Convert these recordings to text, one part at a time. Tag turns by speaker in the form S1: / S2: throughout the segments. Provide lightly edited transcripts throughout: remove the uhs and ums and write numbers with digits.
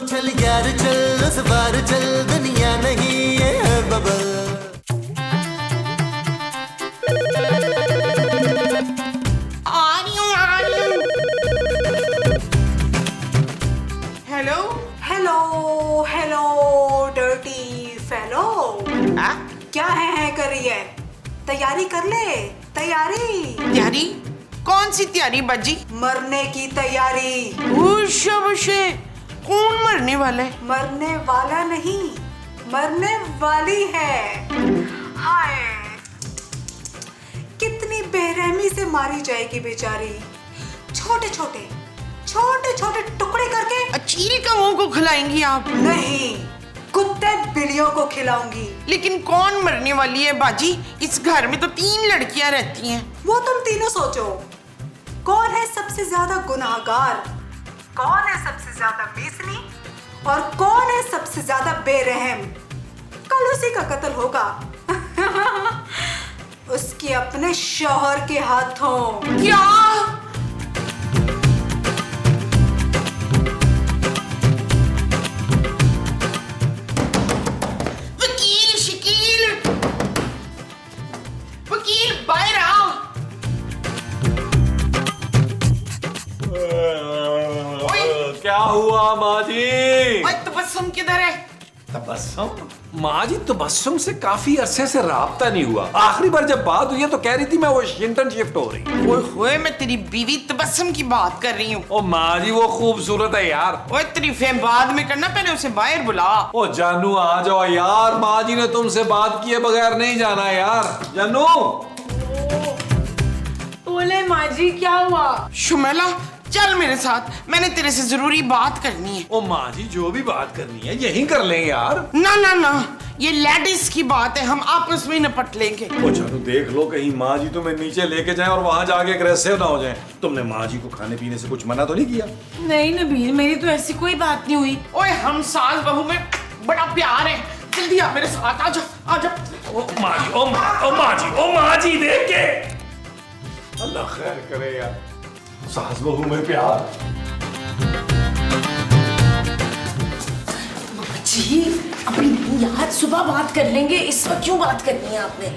S1: चल यार चल उस बार चल दुनिया नहीं ये है bubble.
S2: Hello
S3: hello hello dirty fellow. क्या है कर रही है? तैयारी कर ले, तैयारी।
S2: तैयारी? कौन सी तैयारी बाजी?
S3: मरने की तैयारी।
S2: उशे कौन मरने वाला है?
S3: मरने वाला नहीं, मरने वाली है। हाय, कितनी बेरहमी से मारी जाएगी बेचारी। छोटे छोटे छोटे छोटे टुकड़े करके।
S2: चील कौओं को खिलाएंगी आप?
S3: नहीं, कुत्ते बिल्लियों को खिलाऊंगी।
S2: लेकिन कौन मरने वाली है बाजी? इस घर में तो 3 लड़कियां रहती हैं।
S3: वो तुम तीनों सोचो, कौन है सबसे ज्यादा गुनाहगार, कौन है सबसे ज्यादा बेसनी और कौन है सबसे ज्यादा बेरहम। कल उसी का कत्ल होगा उसके अपने शौहर के हाथों।
S2: क्या? वकील शकील, वकील बाहर आओ।
S4: क्या हुआ माँ जी?
S2: ओए तबस्सुम किधर है?
S4: तबस्सुम? माँ जी तबस्सुम से काफी अरसे से राब्ता नहीं हुआ। आखिरी बार जब बात हुई है तो कह रही थी मैं वाशिंगटन शिफ्ट हो रही।
S2: ओए होए, मैं तेरी बीवी तबस्सुम की बात कर रही हूँ।
S4: ओ माँ जी वो खूबसूरत है यार।
S2: ओए तारीफें बाद में करना, पहले उसे बाहर बुला।
S4: ओ जानू आ जाओ यार, माँ जी ने तुमसे बात किए बगैर नहीं जाना यार। जानू
S5: बोले माँ जी क्या हुआ?
S2: शुमेला चल मेरे साथ, मैंने तेरे से जरूरी बात करनी है।
S4: ओ माँ जी जो भी बात करनी है यहीं कर लें यार।
S2: ना ना ना, ये लेडीज की बात है, हम आपस में निपट लेंगे।
S4: ओ जानू देख लो कहीं माँ जी तुम्हें नीचे लेके जाएं और वहां जाके अग्रेसिव ना हो जाएं। तुमने माँ जी को खाने पीने से कुछ मना तो नहीं किया?
S5: नहीं नबील, मेरी तो ऐसी कोई बात नहीं हुई।
S2: ओए हम सास बहू में बड़ा प्यार है, जल्दी आ मेरे साथ, आजा आजा।
S4: ओ माँ जी, ओ माँ जी, ओ माँ जी देख के अल्लाह खैर करे यार, सास बहू में प्यार।
S5: जी अपनी यार सुबह बात कर लेंगे, इस वक्त क्यों बात करनी है आपने?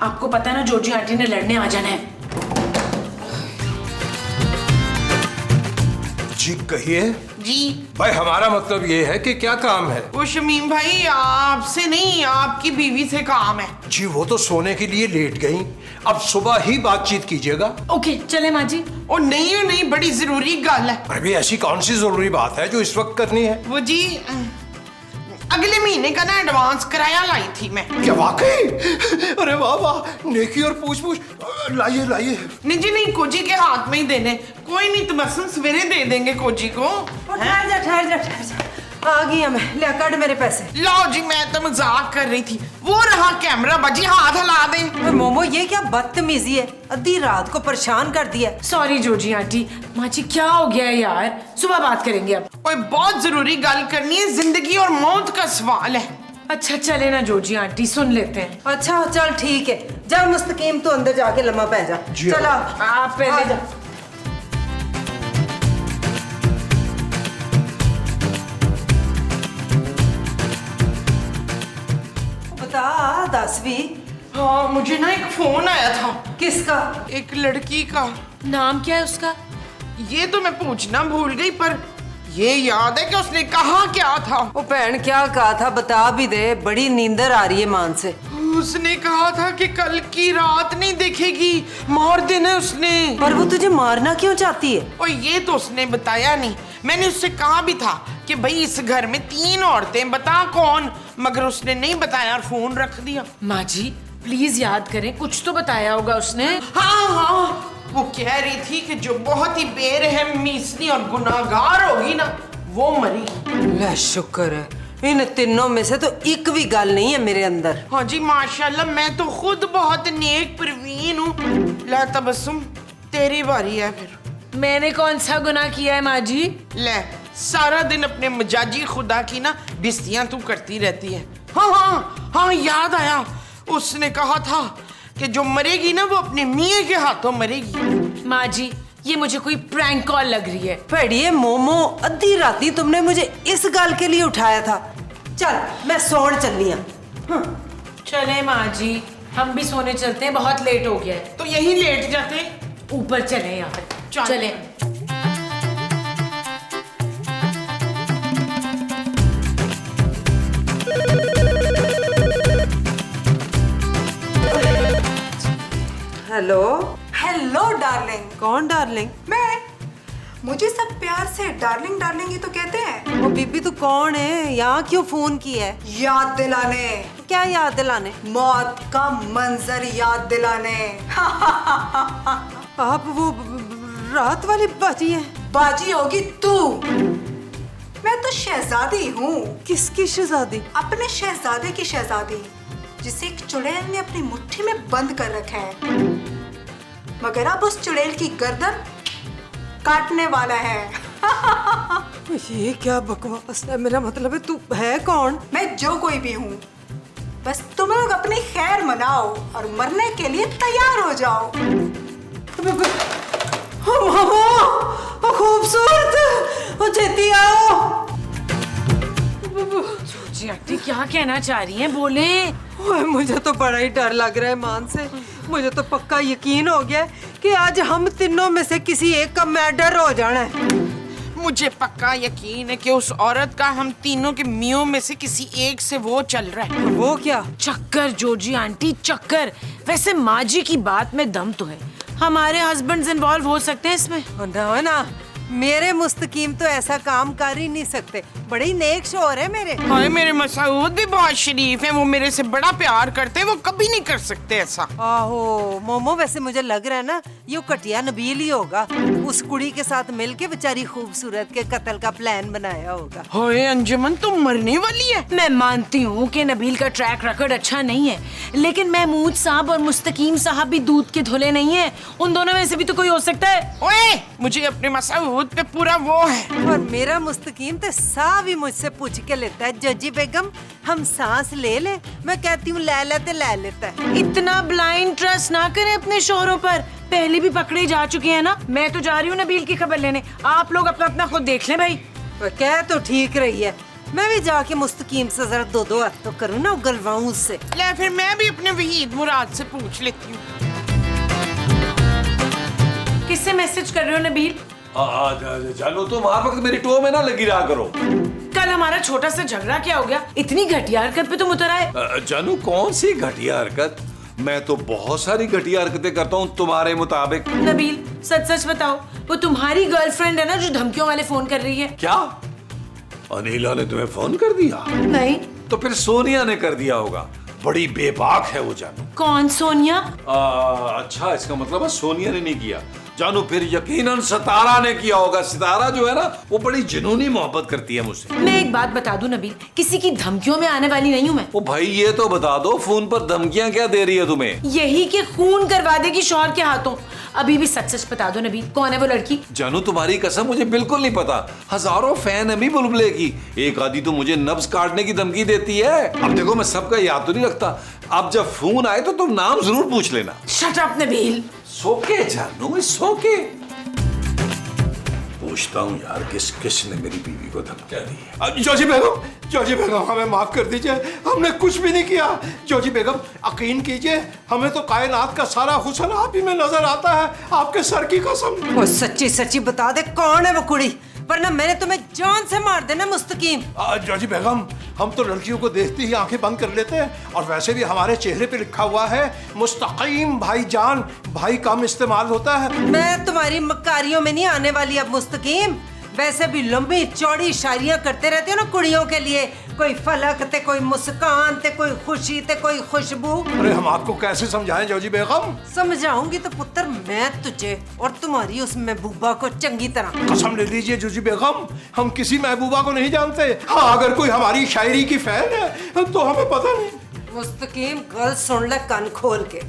S5: आपको पता है ना जॉर्जी आंटी ने लड़ने आ जाना है।
S6: जी कहिए।
S2: जी
S6: भाई हमारा मतलब ये है कि क्या काम है?
S2: वो शमीम भाई आपसे नहीं, आपकी बीवी से काम है।
S6: जी वो तो सोने के लिए लेट गई, अब सुबह ही बातचीत कीजिएगा।
S5: ओके चले माँ जी।
S2: ओ नहीं नहीं, बड़ी जरूरी गल है।
S6: अरे भी ऐसी कौन सी जरूरी बात है जो इस वक्त करनी है?
S2: वो जी अगले महीने का ना एडवांस किराया लाई थी मैं।
S6: क्या वाकई? अरे वाह वाह, नेकी और पूछ पूछ। लाइए लाइए।
S2: नहीं जी नहीं, कोजी के हाथ में ही देने। कोई नहीं, तबस्सुम सवेरे दे देंगे कोजी को।
S3: ठहर जा ठहर जा ठहर जा, आ गई मैं, ले काट मेरे पैसे।
S2: लो जी, मैं तो मजाक कर रही थी। वो रहा कैमरा बाजी, हाथ हिला दे।
S3: मोमो ये क्या बदतमीजी है, आधी रात को परेशान कर दिया।
S5: Sorry Georgie aunty. माँ जी क्या हो गया है यार, सुबह बात करेंगे अब।
S2: ओए बहुत जरूरी गल करनी है, जिंदगी और मौत का सवाल है।
S5: अच्छा चले ना जॉर्जी आंटी, सुन लेते हैं।
S3: अच्छा चल ठीक है, जा मुस्तकीम तो अंदर जाके लम्हा पै जा। चला
S5: आप पहले
S3: जा। बता 10वीं।
S2: हाँ मुझे ना एक फोन आया था।
S3: किसका?
S2: एक लड़की का।
S5: नाम क्या है उसका?
S2: ये तो मैं पूछना भूल गई, पर ये याद है कि उसने कहा क्या था।
S3: ओ बहन क्या कहा था बता भी दे, बड़ी नींदर आ रही है मान से।
S2: उसने कहा था कि कल की रात नहीं देखेगी, मार देना उसने।
S3: पर वो तुझे मारना क्यों चाहती है?
S2: और ये तो उसने बताया नहीं। मैंने उससे कहा भी था कि भाई इस घर में 3 औरतें, बता कौन, मगर उसने नहीं बताया और फोन रख दिया।
S5: माँ जी प्लीज याद करें, कुछ तो बताया होगा उसने।
S2: हाँ हाँ, वो कह रही थी कि जो बहुत ही बेरहम, मीसनी और गुनाहगार होगी ना, वो मरी।
S3: ले शुक्र है, इन तीनों में से तो एक भी गल नहीं है मेरे अंदर।
S2: हाँ जी माशाल्लाह, मैं तो खुद बहुत नेक परवीन हूँ। ला तबस्सुम तेरी बारी है फिर।
S5: मैंने कौन सा गुनाह किया है माँ जी?
S2: ले, सारा दिन अपने मजाजी खुदा की ना बिस्तियां तू करती रहती है। हाँ हाँ हाँ, याद आया, उसने कहा था कि जो मरेगी ना वो अपने मियाँ के हाथों मरेगी।
S5: माँ जी ये मुझे कोई प्रैंक कॉल लग रही है।
S3: पढ़िए मोमो, अद्धी राती तुमने मुझे इस गाल के लिए उठाया था। चल मैं सोने चलनी हूं।
S5: चले माँ जी, हम भी सोने चलते हैं, बहुत लेट हो गया है।
S2: तो यही लेट जाते।
S5: ऊपर चले यार, चले।
S3: हेलो। Hello darling. कौन डार्लिंग? मैं। मुझे सब प्यार से डार्लिंग डार्लिंग ही तो कहते हैं।
S7: वो बीबी तू कौन है? यहाँ क्यों फोन किया है?
S3: याद दिलाने।
S7: क्या याद दिलाने?
S3: मौत का मंजर याद दिलाने।
S7: आप वो रात वाली बाजी है?
S3: बाजी होगी तू। मैं तो शहजादी हूँ।
S7: किसकी शहजादी?
S3: अपने शहजादे की शहजादी, जिसे एक चुड़ैल ने अपनी मुट्ठी में बंद कर रखा है, मगर अब उस चुड़ैल की गर्दन काटने वाला है।
S7: ये क्या बकवास है? मेरा मतलब है तू है कौन?
S3: मैं जो कोई भी हूँ, बस तुम लोग अपनी खैर मनाओ और मरने के लिए तैयार हो जाओ।
S7: खूबसूरत, वो छेती आओ।
S5: जी आंटी क्या कहना चाह रही हैं, बोले।
S7: ओए, मुझे तो बड़ा ही डर लग रहा है मान से। मुझे तो पक्का यकीन हो गया कि आज हम तीनों में से किसी एक का मर्डर हो जाना है।
S2: मुझे पक्का यकीन है कि उस औरत का हम तीनों के मियों में से किसी एक से वो चल रहा है।
S7: वो क्या?
S5: चक्कर जोजी आंटी, चक्कर। वैसे माँ जी की बात में दम तो है, हमारे हस्बैंड्स इन्वॉल्व हो सकते हैं इसमें।
S7: ना ना, मेरे मुस्तकीम तो ऐसा काम कर ही नहीं सकते। बड़े ही नेक शोहर है मेरे।
S2: हाय, मेरे मसूद भी बहुत शरीफ है, वो मेरे से बड़ा प्यार करते हैं, वो कभी नहीं कर सकते ऐसा।
S7: आहो मोमो, वैसे मुझे लग रहा है ना ये कटिया नबील ही होगा। उस कुड़ी के साथ मिलके बेचारी खूबसूरत के कत्ल का प्लान बनाया होगा।
S2: हाय अंजुमन, तुम मरने वाली है।
S5: मैं मानती हूँ कि नबील का ट्रैक रिकॉर्ड अच्छा नहीं है, लेकिन महमूद साहब और मुस्तकीम साहब भी दूध के धुले नहीं है। उन दोनों में से भी तो कोई हो सकता है।
S2: ओए, मुझे अपने मसूद पे पूरा वो है।
S7: और मेरा मुस्तकीम तो सा भी मुझसे पूछ के लेता है, जजी बेगम हम सांस ले ले? मैं कहती हूँ ले लेते ले लेता है।
S5: इतना ब्लाइंड ट्रस्ट ना करें अपने शोहरों पर, पहले भी पकड़े जा चुके हैं ना। मैं तो जा रही हूँ नबील की खबर लेने, आप लोग अपना अपना खुद देख लें भाई।
S7: कह तो ठीक रही है, मैं भी जाके मुस्तकीम से जरा दो हाथ तो करूँ ना, उगलवाऊँ उससे।
S2: ले फिर मैं भी अपने वहीद मुराद से पूछ लेती हूँ।
S5: किससे मैसेज कर रहे हो नबील?
S4: जानू तुम हर वक्त मेरी टो में ना लगी रहा करो।
S5: कल हमारा छोटा सा झगड़ा क्या हो गया? इतनी घटिया हरकत पे तुम उतर आए।
S4: जानू कौन सी घटिया हरकत? मैं तो बहुत सारी घटिया हरकतें करता हूँ तुम्हारे मुताबिक।
S5: नबील सच सच बताओ, वो तुम्हारी गर्लफ्रेंड है ना जो धमकियों वाले फोन कर रही है?
S4: क्या अनिला ने तुम्हें फोन कर दिया?
S5: नहीं
S4: तो फिर सोनिया ने कर दिया होगा। बड़ी बेबाक है वो जानू।
S5: कौन सोनिया?
S4: अच्छा, इसका मतलब है सोनिया ने नहीं किया। जानू फिर यकीनन सितारा ने किया होगा। सितारा जो है ना, वो बड़ी जुनूनी मोहब्बत करती है मुझसे।
S5: मैं एक बात बता दूं नबील, किसी की धमकियों में आने वाली नहीं हूँ मैं।
S4: ओ भाई ये तो बता दो, फोन पर धमकियां क्या दे रही है तुम्हें?
S5: यही कि खून करवा देगी शौहर के हाथों। अभी भी सच सच बता दो नबील, कौन है वो लड़की?
S4: जानू तुम्हारी कसम मुझे बिल्कुल नहीं पता। हजारों फैन है भी बुलबुले की, एक आदि तो मुझे नब्ज काटने की धमकी देती है। अब देखो मैं सबका याद तो नहीं रखता, अब जब फोन आए तो तुम नाम जरूर पूछ लेना।
S5: Shut up Nabeel.
S4: सोके जानू, सोके पूछता हूँ यार, किसने मेरी बीवी को धमकियां दी?
S6: जोजी बेगम हमें माफ कर दीजिए, हमने कुछ भी नहीं किया। जोजी बेगम यकीन कीजिए, हमें तो कायनात का सारा हुस्न आप ही में नजर आता है, आपके सर की कसम।
S7: वो सच्ची सच्ची बता दे कौन है वो कुड़ी, वरना मैंने तुम्हें जान से मार देना मुस्तकीम।
S6: जोजी बेगम, हम तो लड़कियों को देखते ही आंखें बंद कर लेते हैं, और वैसे भी हमारे चेहरे पे लिखा हुआ है मुस्तकीम भाईजान। भाई कम इस्तेमाल होता है।
S7: मैं तुम्हारी मक्कारियों में नहीं आने वाली अब मुस्तकीम। वैसे भी लंबी चौड़ी शायरियां करते रहते हो ना कुड़ियों के लिए, कोई फलक ते कोई मुस्कान ते कोई खुशी ते कोई खुशबू।
S6: अरे हम आपको कैसे समझाएं जोजी बेगम?
S7: समझाऊंगी तो पुत्र मैं तुझे और तुम्हारी उस महबूबा को चंगी तरह।
S6: कसम ले लीजिए जोजी बेगम, हम किसी महबूबा को नहीं जानते। हाँ, अगर कोई हमारी शायरी की फैन है तो हमें पता नहीं।
S7: मुस्तकीम गल सुन ले कान खोल के,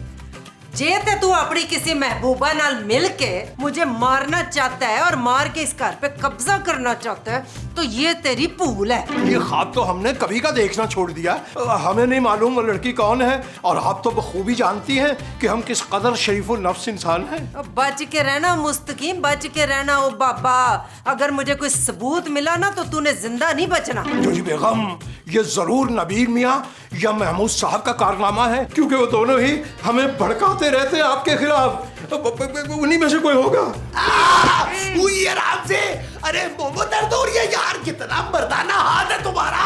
S7: जे ते तू अपनी किसी महबूबा नाल मिल के मुझे मारना चाहता है और मार के इस घर पे कब्जा करना चाहता है तो ये तेरी भूल है।
S6: ये ख्वाब तो हमने कभी का देखना छोड़ दिया। हमें नहीं मालूम वो लड़की कौन है, और आप तो बखूबी जानती हैं कि हम किस कदर शरीफुल नफ्स इंसान हैं।
S7: बच के रहना मुस्तकीम, बच के रहना। ओ बाबा, अगर मुझे कोई सबूत मिला ना तो तूने जिंदा नहीं बचना।
S6: जोजी बेगम, ये जरूर नबील मियाँ या महमूद साहब का कारनामा है, क्योंकि वो दोनों ही हमें भड़काते रहते हैं आपके खिलाफ। उन्हीं में से कोई होगा।
S1: आराम से। अरे मोमो दर्द हो रही है यार, कितना मर्दाना हाथ है तुम्हारा।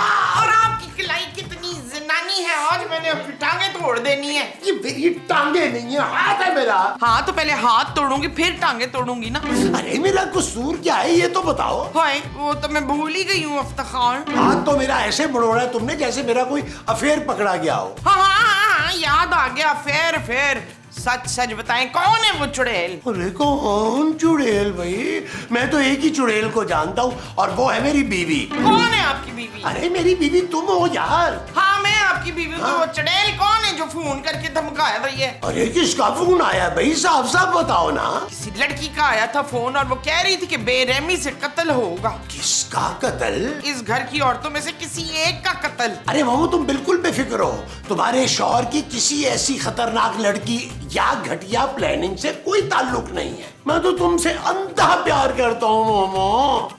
S2: और आपकी कलाई कितनी जिनानी है, आज मैंने अपनी टांगे तोड़ देनी है।
S1: ये मेरी टांगे नहीं है, हाथ है मेरा।
S2: हाँ तो पहले हाथ तोड़ूंगी फिर टांगे तोड़ूंगी ना।
S1: अरे मेरा कसूर क्या है ये तो बताओ।
S2: हाय वो तो मैं भूल ही गई हूँ अफ्तार।
S1: हाथ तो मेरा ऐसे बड़ोड़ा है तुमने जैसे मेरा कोई अफेयर पकड़ा गया हो।
S2: हाँ, याद आ गया। फेर सच सच बताएं, कौन है वो चुड़ैल?
S1: अरे कौन चुड़ैल भाई? मैं तो एक ही चुड़ैल को जानता हूँ और वो है मेरी बीवी।
S2: कौन है आपकी बीवी?
S1: अरे मेरी बीवी तुम हो यार।
S2: हाँ मैं आपकी बीवी हूँ। तो वो चुड़ैल कौन है जो फोन करके धमकाया रही है?
S1: अरे किसका फोन आया भाई, साफ साफ बताओ ना।
S2: किसी लड़की का आया था फोन और वो कह रही थी कि बेरहमी से कत्ल होगा।
S1: किसका कत्ल?
S2: इस घर की औरतों में से किसी एक का कत्ल।
S1: अरे मामू तुम बिल्कुल बेफिक्र हो, तुम्हारे शौहर की किसी ऐसी खतरनाक लड़की या घटिया प्लानिंग से कोई ताल्लुक नहीं है। मैं तो तुमसे अंधा प्यार करता हूँ मोमो।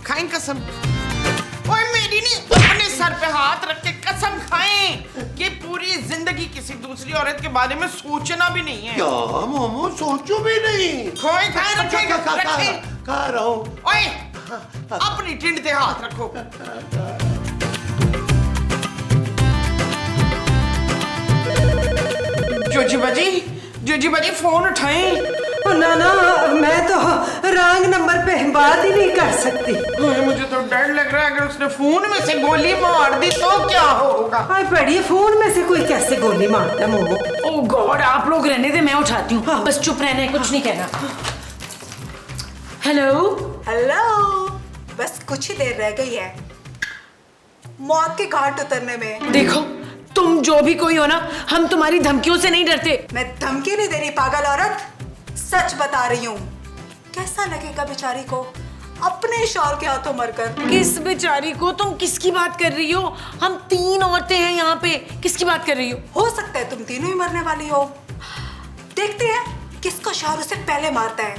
S2: खाएं कसम। ओए मेरी नहीं, अपने सर पे हाथ रख के कसम खाएं कि पूरी जिंदगी किसी दूसरी औरत के बारे में सोचना भी नहीं है।
S1: क्या मोमो, सोचो भी नहीं।
S2: खाएं रखे
S1: खा रहा हूँ।
S2: ओए अपनी टिंड पे हाथ रखो। जोजी बाजी फोन उठाएं।
S7: ना ना, मैं तो रॉन्ग नंबर पे बात ही नहीं कर सकती।
S2: मुझे तो डर लग रहा है, अगर उसने फोन में से गोली मार दी तो क्या होगा?
S7: पढ़िए, फोन में से कोई कैसे गोली मारता है मोमो?
S5: ओह गॉड, आप लोग रहने दे, मैं उठाती हूँ। हाँ। बस चुप रहना है, कुछ नहीं कहना।
S3: हेलो, बस कुछ ही देर रह गई है मौत के घाट उतरने में।
S5: देखो तुम जो भी कोई हो ना, हम तुम्हारी धमकियों से नहीं डरते।
S3: मैं धमकी नहीं दे रही पागल औरत, सच बता रही हूँ। कैसा लगेगा बेचारी को अपने शौहर के हाथों मरकर?
S5: किस बेचारी को? तुम किसकी बात कर रही हो? हम 3 औरतें हैं यहाँ पे, किसकी बात कर रही
S3: हो सकता है तुम तीनों ही मरने वाली हो। देखते हैं किसको शौहर से पहले मारता है।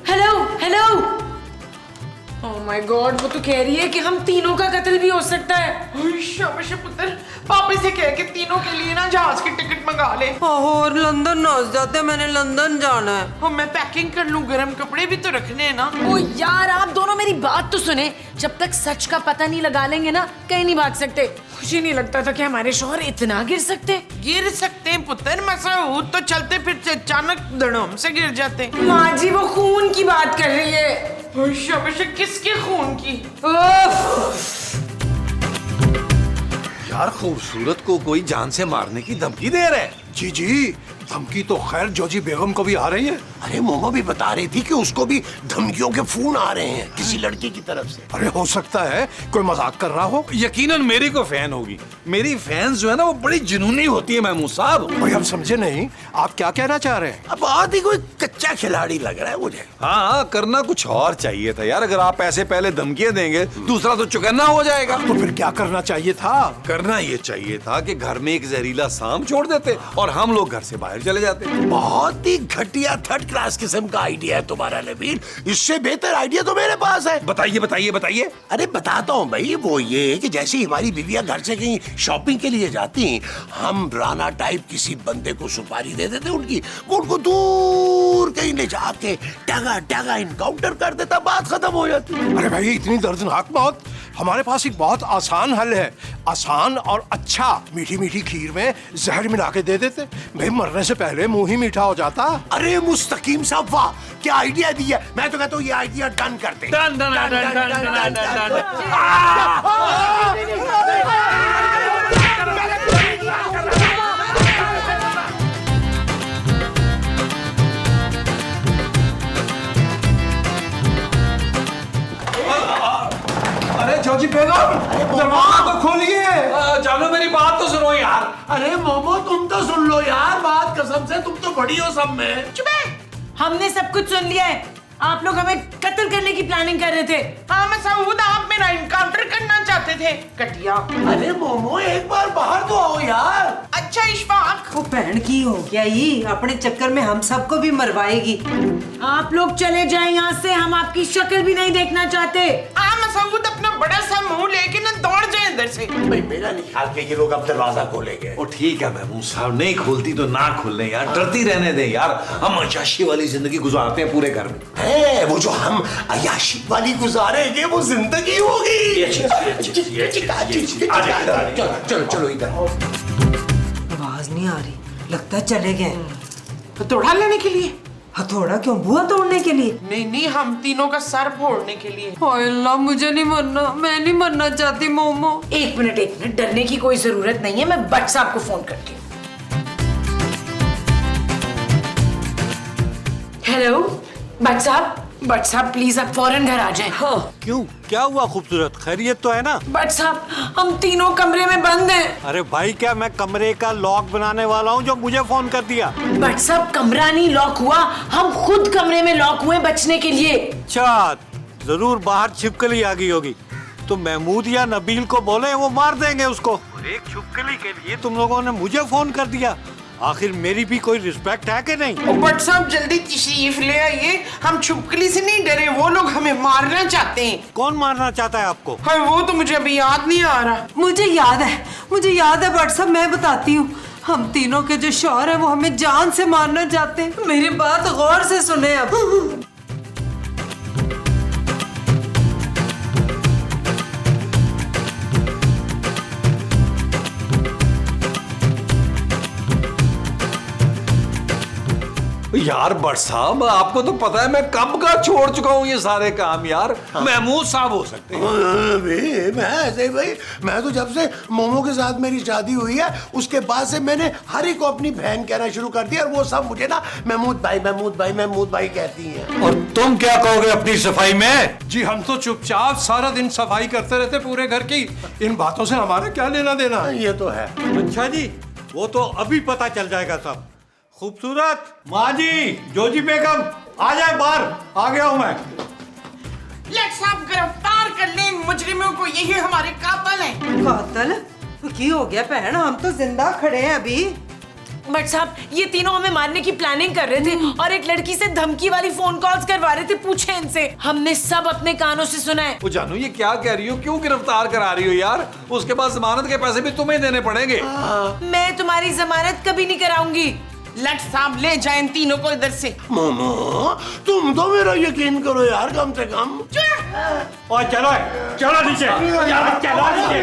S5: हेलो ओह माय गॉड, वो तो कह रही है कि हम तीनों का कत्ल भी हो सकता है।
S2: शाबाश पुत्र, पापा से कह के तीनों के लिए ना जहाज की टिकट मंगा ले।
S7: और लंदन ना जाते, मैंने लंदन जाना है।
S2: और मैं पैकिंग कर लूं, गर्म कपड़े भी तो रखने हैं ना।
S5: ओ यार, आप दोनों मेरी बात तो सुने। जब तक सच का पता नहीं लगा लेंगे ना, कहीं नहीं भाग सकते। मुझे नहीं लगता था कि हमारे शौहर इतना गिर सकते हैं
S2: पुत्र। मसऊद तो चलते फिरते अचानक धड़ोम से गिर जाते।
S5: माँ जी, वो खून की बात कर रही है।
S2: शाबाश, किसके खून की?
S4: यार खूबसूरत को कोई जान से मारने की धमकी दे रहे हैं।
S6: जी, धमकी तो खैर जोजी बेगम को भी आ रही है।
S1: अरे मोमो भी बता रही थी कि उसको भी धमकियों के फोन आ रहे हैं किसी लड़की की तरफ से।
S6: अरे हो सकता है कोई मजाक कर रहा हो।
S4: यकीनन मेरी को फैन होगी। मेरी फैंस जो है ना, वो बड़ी जुनूनी होती है महमूद साहब।
S6: भाई हम समझे नहीं, आप क्या कहना चाह रहे हैं?
S1: अब बहुत ही कोई कच्चा खिलाड़ी लग रहा है मुझे।
S4: हाँ, करना कुछ और चाहिए था यार। अगर आप ऐसे पहले धमकियां देंगे, दूसरा तो चुकन्ना हो जाएगा।
S6: तो फिर क्या करना चाहिए था?
S4: करना ये चाहिए था कि घर में एक जहरीला सांप छोड़ देते और हम लोग घर से बाहर चले जाते।
S1: बहुत ही घटिया थर्ड क्लास किस्म का आइडिया है तुम्हारा नबील। इससे बेहतर आइडिया तो मेरे पास है।
S4: बताइए।
S1: अरे बताता हूँ भाई, वो ये कि जैसे हमारी बीवियां घर से कहीं शॉपिंग के लिए जाती, हम राना टाइप किसी बंदे को सुपारी दे देते उनकी, उनको दूर कहीं ले जाके टगा इनकाउंटर कर देता, बात खत्म हो जाती।
S6: अरे भाई इतनी दर्दनाक मौत, हमारे पास एक बहुत आसान हल है। आसान और अच्छा, मीठी मीठी खीर में जहर मिला के दे देते, भाई मरने से पहले मुंह ही मीठा हो जाता।
S1: अरे मुस्तकीम साहब, वाह क्या आइडिया दिया। मैं तो कहता हूँ ये आइडिया डन करते।
S6: अरे जॉर्जी बेगम दरवाजा तो खोलिए।
S4: जानो मेरी बात तो सुनो यार।
S1: अरे मोमो तुम तो सुन लो यार बात, कसम से तुम तो बड़ी हो सब में।
S5: चुप है, हमने सब कुछ सुन लिया है। आप लोग हमें कत्ल करने की प्लानिंग कर रहे थे।
S2: हाँ मसूद, आप मेरा इनकाउंटर करना चाहते थे कटिया।
S1: अरे मोमो एक बार बाहर तो आओ यार।
S2: अच्छा इशफाक,
S7: वो बहन की हो गया ये, अपने चक्कर में हम सबको भी मरवाएगी।
S5: आप लोग चले जाएं यहाँ से, हम आपकी शक्ल भी नहीं देखना चाहते।
S2: हाँ मसूद, अपना बड़ा सा मुंह लेके ना दौड़ जाए इधर से।
S1: भाई मेरा नहीं ख्याल कि ये लोग अब दरवाजा खोलेंगे।
S4: ओ ठीक है महमूद साहब, नहीं खोलती तो ना खोलने यार, डरती रहने दे यार। हम अय्याशी वाली जिंदगी गुजारते हैं पूरे घर में।
S1: है वो जो हम अय्याशी वाली गुजारेंगे वो जिंदगी होगी।
S4: चलो चलो इधर।
S7: आवाज नहीं आ रही, लगता है चले गए।
S2: हथौड़ा लेने के लिए?
S7: हथौड़ा क्यों? बुआ तोड़ने के लिए?
S2: नहीं नहीं, हम तीनों का सर फोड़ने के लिए।
S7: हाय अल्लाह, मुझे नहीं मरना, मैं नहीं मरना चाहती मोमो।
S5: एक मिनट, डरने की कोई जरूरत नहीं है। मैं भट्ट साहब को फोन करती हूँ। हेलो भट्ट साहब प्लीज आप फौरन घर आ जाएं। हाँ।
S8: क्यों, क्या हुआ खूबसूरत? खैरियत तो है ना?
S5: भट्ट साहब, हम तीनों कमरे में बंद हैं।
S8: अरे भाई, क्या मैं कमरे का लॉक बनाने वाला हूँ जो मुझे फोन कर दिया?
S5: भट्ट साहब, कमरा नहीं लॉक हुआ, हम खुद कमरे में लॉक हुए बचने के लिए।
S8: अच्छा, जरूर बाहर छिपकली आ गई होगी। तो महमूद या नबील को बोले, वो मार देंगे उसको। एक छिपकली के लिए तुम लोगों ने मुझे फोन कर दिया। आखिर मेरी भी कोई रिस्पेक्ट है कि नहीं?
S2: भट्ट साहब जल्दी तशरीफ ले आइए, हम छुपकली से नहीं डरे, वो लोग हमें मारना चाहते हैं।
S8: कौन मारना चाहता है आपको?
S2: हाँ वो तो मुझे अभी याद नहीं आ रहा।
S7: मुझे याद है भट्ट साहब, मैं बताती हूँ। हम तीनों के जो शौहर है वो हमें जान से मारना चाहते हैं। मेरी बात गौर से सुने अब।
S4: यार भट्ट साहब, आपको तो पता है मैं कब का छोड़ चुका हूँ ये सारे काम यार। महमूद साहब हो सकते हैं।
S1: मैं ऐसे भाई, मैं तो जब से मोमो के साथ मेरी शादी हुई है उसके बाद से मैंने हर एक को अपनी बहन कहना शुरू कर दिया और वो सब मुझे ना महमूद भाई कहती हैं।
S8: और तुम क्या कहोगे अपनी सफाई में?
S6: जी हम तो चुपचाप सारा दिन सफाई करते रहते पूरे घर की, इन बातों से हमारा क्या लेना देना?
S1: ये तो है।
S8: अच्छा जी, वो तो अभी पता चल जाएगा सब। खूबसूरत माँ जी, जोजी बेगम आ जाए बाहर, आ गया हूँ मैं।
S2: लेट साहब गिरफ्तार कर ले इन मुजरिमों को, यही हमारे कातिल हैं।
S7: कातिल? की हो गया बहन, हम तो जिंदा खड़े हैं अभी।
S5: भट्ट साहब, ये तीनों हमें मारने की प्लानिंग कर रहे थे और एक लड़की से धमकी वाली फोन कॉल्स करवा रहे थे। पूछे इनसे, हमने सब अपने कानों से सुना है।
S4: वो जानू ये क्या कह रही हो? क्यों गिरफ्तार करा रही हो यार? उसके बाद जमानत के पैसे भी तुम्हें देने पड़ेंगे।
S5: मैं तुम्हारी जमानत कभी नहीं कराऊंगी।
S2: लेट साहब ले जाए इन तीनों को इधर से।
S1: मोमो तुम तो मेरा यकीन करो यार कम से कम।
S8: और चलो चलो नीचे, चलो नीचे,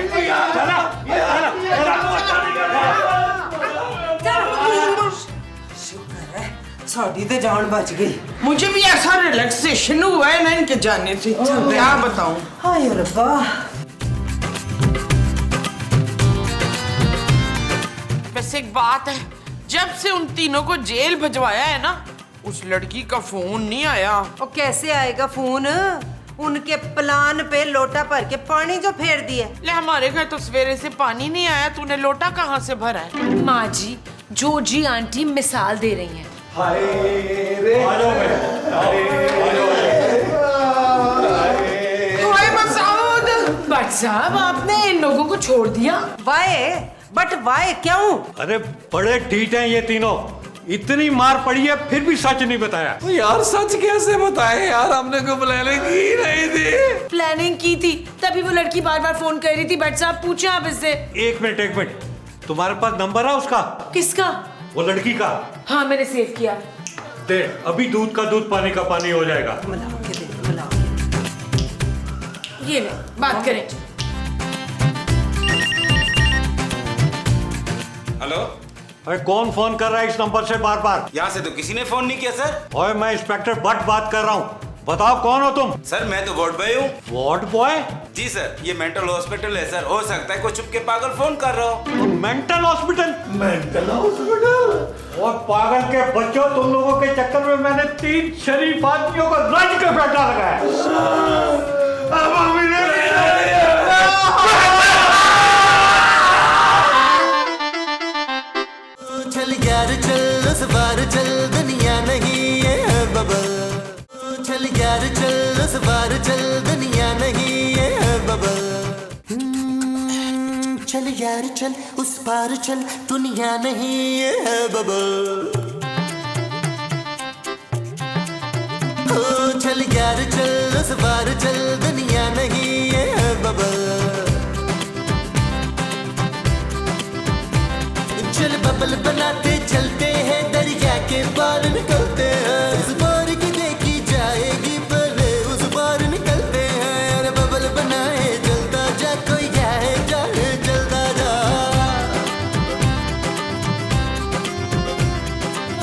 S7: शुक्र है साड़ी तो जान बच गई।
S2: मुझे भी ऐसा रिलैक्सेशन हुआ है ना इनके जाने से, क्या बताऊं।
S7: हाय रब्बा।
S2: वैसे एक बात है, जब से उन तीनों को जेल भिजवाया है ना, उस लड़की का फोन नहीं आया।
S7: और कैसे आएगा फोन? उनके प्लान पे लोटा भर के पानी जो फेर दिया।
S2: ले हमारे घर तो सवेरे से पानी नहीं आया, तूने लोटा कहाँ से भरा है?
S5: माँ जी, जोजी आंटी मिसाल दे रही हैं। भट्ट साहब, आपने इन लोगों को छोड़ दिया?
S7: वाई क्यों?
S8: अरे बड़े ढीठ हैं ये तीनों, इतनी मार पड़ी है फिर भी सच नहीं बताया।
S4: यार सच कैसे बताए यार, हमने कोई प्लानिंग की नहीं थी।
S5: प्लानिंग की थी, तभी वो लड़की बार बार फोन कर रही थी। भट्ट साहब पूछे आप इससे।
S8: एक मिनट, तुम्हारे पास नंबर है उसका?
S5: किसका?
S8: वो लड़की का।
S5: हाँ मैंने सेव किया।
S8: दे, अभी दूध का दूध पानी का पानी हो जाएगा।
S5: ये ले, बात करें।
S9: हेलो,
S8: अरे कौन फोन कर रहा है इस नंबर से बार बार?
S9: यहाँ से तो किसी ने फोन नहीं किया सर।
S8: ओए मैं इंस्पेक्टर भट्ट बात कर रहा हूँ, बताओ कौन हो तुम?
S9: सर मैं तो वार्ड बॉय हूँ।
S8: Ward boy?
S9: जी सर, ये मेंटल हॉस्पिटल है सर, हो सकता है कोई चुप के पागल फोन कर रहा हो।
S8: Mental hospital? और पागल के बच्चों, तुम लोगों के चक्कर में मैंने 3 शरीफ आदमियों को रज के बैठा लगाया।
S10: बार चल दुनिया नहीं ये है बबल चल यार चल उस बार चल दुनिया नहीं ये है बबल चल यार चल उस पार चल दुनिया नहीं ये है बबल चल यार चल उस पार चल दुनिया नहीं ये है बबल चल बबल बनाते चलते हैं दरिया के पार निकलते हैं इस पार की देखी जाएगी पहले उस पार निकलते हैं अरे बबल बनाए चलता जा कोई जाए जाए चलता जा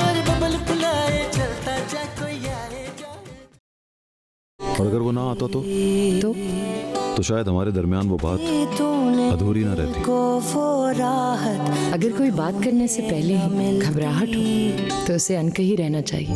S10: अरे बबल बुलाए चलता जा कोई आए जाए।
S11: और अगर वो ना आता तो शायद हमारे दरमियान वो बात अधूरी ना रहती।
S5: अगर कोई बात करने से पहले घबराहट हो तो उसे अनकही रहना चाहिए।